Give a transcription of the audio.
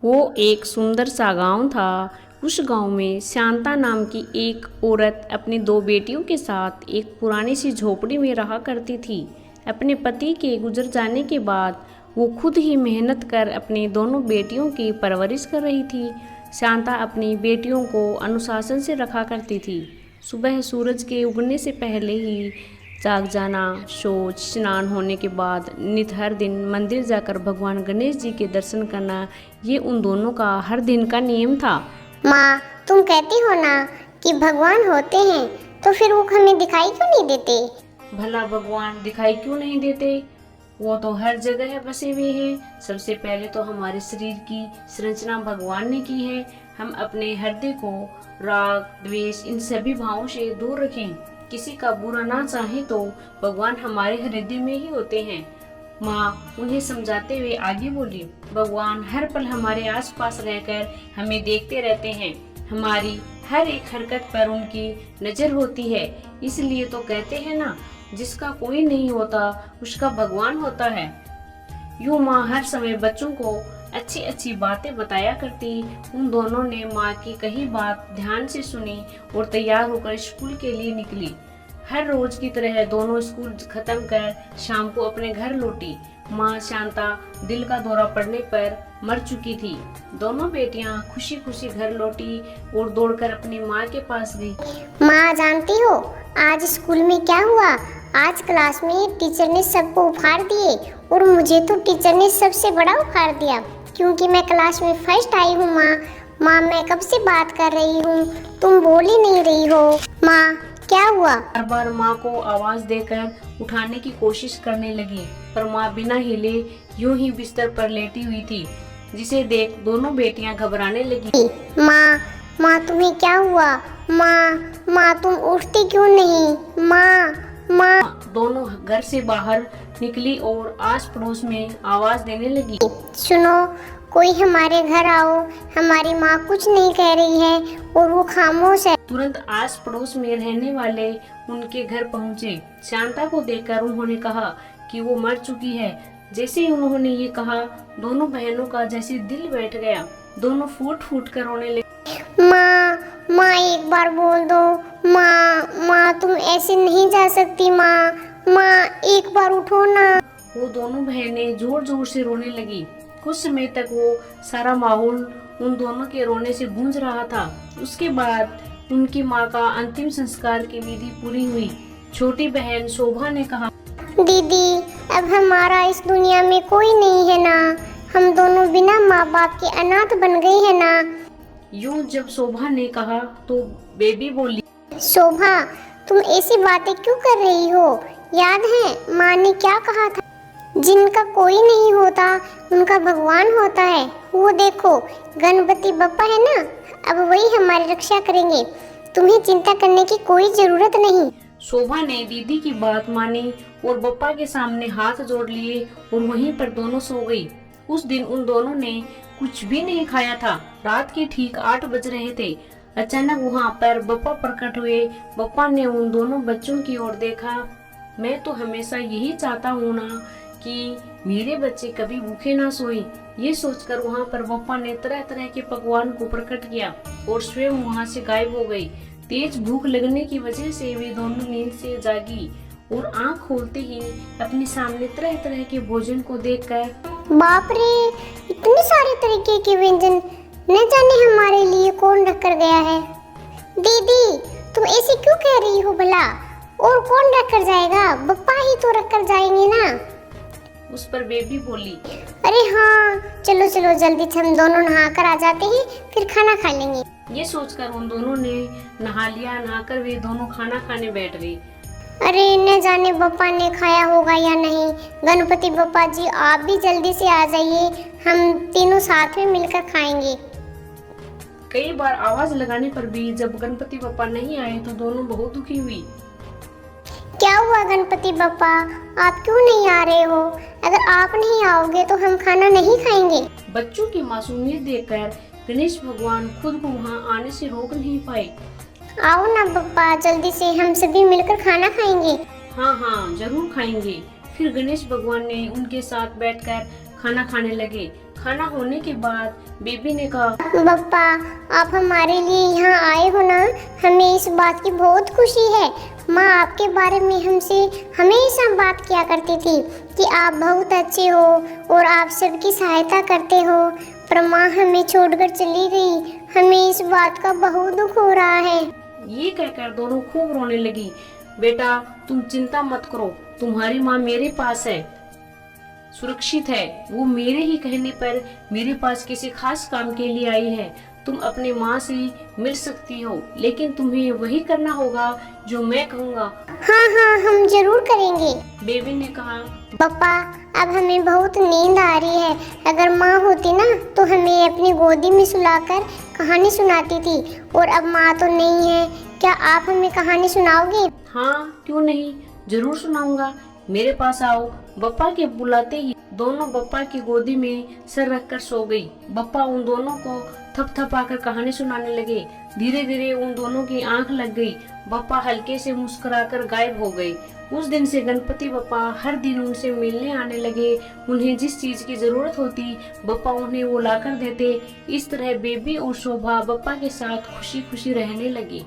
वो एक सुंदर सा गांव था। उस गांव में शांता नाम की एक औरत अपनी दो बेटियों के साथ एक पुरानी सी झोपड़ी में रहा करती थी। अपने पति के गुजर जाने के बाद वो खुद ही मेहनत कर अपनी दोनों बेटियों की परवरिश कर रही थी। शांता अपनी बेटियों को अनुशासन से रखा करती थी। सुबह सूरज के उगने से पहले ही जाग जाना, शौच, स्नान होने के बाद नित हर दिन मंदिर जाकर भगवान गणेश जी के दर्शन करना, ये उन दोनों का हर दिन का नियम था। माँ, तुम कहती हो ना कि भगवान होते हैं, तो फिर वो हमें दिखाई क्यों नहीं देते? भला भगवान दिखाई क्यों नहीं देते? वो तो हर जगह बसे हुए हैं। सबसे पहले तो हमारे शरीर की संरचना भगवान ने की है। हम अपने हृदय को राग, द्वेष, इन सभी भावों से दूर रखें। किसी का बुरा ना चाहे तो भगवान हमारे हृदय में ही होते हैं। माँ उन्हें समझाते हुए आगे बोली, भगवान हर पल हमारे आसपास रहकर हमें देखते रहते हैं। हमारी हर एक हरकत पर उनकी नजर होती है। इसलिए तो कहते हैं ना, जिसका कोई नहीं होता उसका भगवान होता है। यूं माँ हर समय बच्चों को अच्छी अच्छी बातें बताया करती। उन दोनों ने माँ की कही बात ध्यान से सुनी और तैयार होकर स्कूल के लिए निकली। हर रोज की तरह दोनों स्कूल खत्म कर शाम को अपने घर लौटी। माँ शांता दिल का दौरा पड़ने पर मर चुकी थी। दोनों बेटियां खुशी खुशी घर लौटी और दौड़कर अपनी माँ के पास गई। माँ, जानती हो आज स्कूल में क्या हुआ? आज क्लास में टीचर ने सबको उपहार दिए और मुझे तो टीचर ने सबसे बड़ा उपहार दिया, क्योंकि मैं क्लास में फर्स्ट आई हूँ। माँ, मैं कब से बात कर रही हूँ, तुम बोल ही नहीं रही हो। माँ, क्या हुआ? बार बार माँ को आवाज देकर उठाने की कोशिश करने लगी, पर माँ बिना हिले यूं ही बिस्तर पर लेटी हुई थी, जिसे देख दोनों बेटियां घबराने लगी। माँ, तुम्हें क्या हुआ? माँ, तुम उठती क्यों नहीं? माँ, दोनों घर से बाहर निकली और आस पड़ोस में आवाज देने लगी, सुनो, कोई हमारे घर आओ, हमारी माँ कुछ नहीं कह रही है और वो खामोश है। तुरंत आस पड़ोस में रहने वाले उनके घर पहुँचे। शांता को देखकर उन्होंने कहा कि वो मर चुकी है। जैसे ही उन्होंने ये कहा, दोनों बहनों का जैसे दिल बैठ गया। दोनों फूट फूट कर रोने लगी। माँ, एक बार बोल दो। माँ, तुम ऐसे नहीं जा सकती। माँ, एक बार उठो ना। वो दोनों बहनें जोर जोर से रोने लगी। कुछ समय तक वो सारा माहौल उन दोनों के रोने से गूंज रहा था। उसके बाद उनकी माँ का अंतिम संस्कार की विधि पूरी हुई। छोटी बहन शोभा ने कहा, दीदी, अब हमारा इस दुनिया में कोई नहीं है ना। हम दोनों बिना माँ बाप के अनाथ बन गए हैं ना। यूं जब शोभा ने कहा तो बेबी बोली, शोभा, तुम ऐसी बातें क्यों कर रही हो? याद है माँ ने क्या कहा था? जिनका कोई नहीं होता उनका भगवान होता है। वो देखो, गणपति बप्पा है ना, अब वही हमारी रक्षा करेंगे। तुम्हें चिंता करने की कोई जरूरत नहीं। शोभा ने दीदी की बात मानी और बप्पा के सामने हाथ जोड़ लिए और वहीं पर दोनों सो गई। उस दिन उन दोनों ने कुछ भी नहीं खाया था। रात के ठीक 8 बज रहे थे। अचानक वहाँ पर बप्पा प्रकट हुए। बप्पा ने उन दोनों बच्चों की ओर देखा। मैं तो हमेशा यही चाहता हूँ ना कि मेरे बच्चे कभी भूखे ना सोए। ये सोचकर वहाँ पर बप्पा ने तरह तरह के पकवान को प्रकट किया और स्वयं वहाँ से गायब हो गई। तेज भूख लगने की वजह से वे दोनों नींद से जागी और आंख खोलते ही अपने सामने तरह तरह के भोजन को देखकर, बाप रे, इतने सारे तरीके के व्यंजन, न जाने हमारे लिए कौन रख कर गया है। दीदी, तुम ऐसे क्यों कह रही हो भला? और कौन रख कर जाएगा? बप्पा ही तो रख कर जाएंगे ना। उस पर बेबी बोली, अरे हाँ, चलो चलो जल्दी से हम दोनों नहा कर आ जाते हैं, फिर खाना खा लेंगे। ये सोचकर उन दोनों ने नहा लिया। नहाकर वे दोनों खाना खाने बैठ गए। अरे न जाने बप्पा ने खाया होगा या नहीं। गणपति बप्पा जी, आप भी जल्दी से आ जाइए, हम तीनों साथ में मिलकर खाएंगे। कई बार आवाज लगाने पर भी जब गणपति बप्पा नहीं आए तो दोनों बहुत दुखी हुई। क्या हुआ गणपति बप्पा, आप क्यों नहीं आ रहे हो? अगर आप नहीं आओगे तो हम खाना नहीं खाएंगे। बच्चों की मासूमियत देखकर गणेश भगवान खुद को वहाँ आने से रोक नहीं पाए। आओ ना बप्पा, जल्दी से हम सभी मिलकर खाना खाएंगे। हाँ, जरूर खाएंगे। फिर गणेश भगवान ने उनके साथ बैठकर खाना खाने लगे। खाना होने के बाद बेबी ने कहा, पप्पा आप हमारे लिए यहाँ आए हो ना, हमें इस बात की बहुत खुशी है। माँ आपके बारे में हमसे हमेशा बात किया करती थी कि आप बहुत अच्छे हो और आप सबकी सहायता करते हो, पर माँ हमें छोड़कर चली गई। हमें इस बात का बहुत दुख हो रहा है। ये कहकर दोनों खूब रोने लगी। बेटा तुम चिंता मत करो, तुम्हारी माँ मेरे पास है, सुरक्षित है। वो मेरे ही कहने पर मेरे पास किसी खास काम के लिए आई है। तुम अपने माँ से मिल सकती हो, लेकिन तुम्हें वही करना होगा जो मैं कहूँगा। हाँ हाँ हम जरूर करेंगे। बेबी ने कहा, पापा अब हमें बहुत नींद आ रही है। अगर माँ होती ना तो हमें अपनी गोदी में सुलाकर कहानी सुनाती थी, और अब माँ तो नहीं है। क्या आप हमें कहानी सुनाओगे? हाँ क्यों नहीं, जरूर सुनाऊंगा। मेरे पास आओ। बप्पा के बुलाते ही दोनों बप्पा की गोदी में सर रखकर सो गई। बप्पा उन दोनों को थपथपाकर कहानी सुनाने लगे। धीरे धीरे उन दोनों की आंख लग गई। बप्पा हल्के से मुस्कुराकर गायब हो गए। उस दिन से गणपति बप्पा हर दिन उनसे मिलने आने लगे। उन्हें जिस चीज की जरूरत होती बप्पा उन्हें वो लाकर देते। इस तरह बेबी और शोभा बप्पा के साथ खुशी खुशी रहने लगी।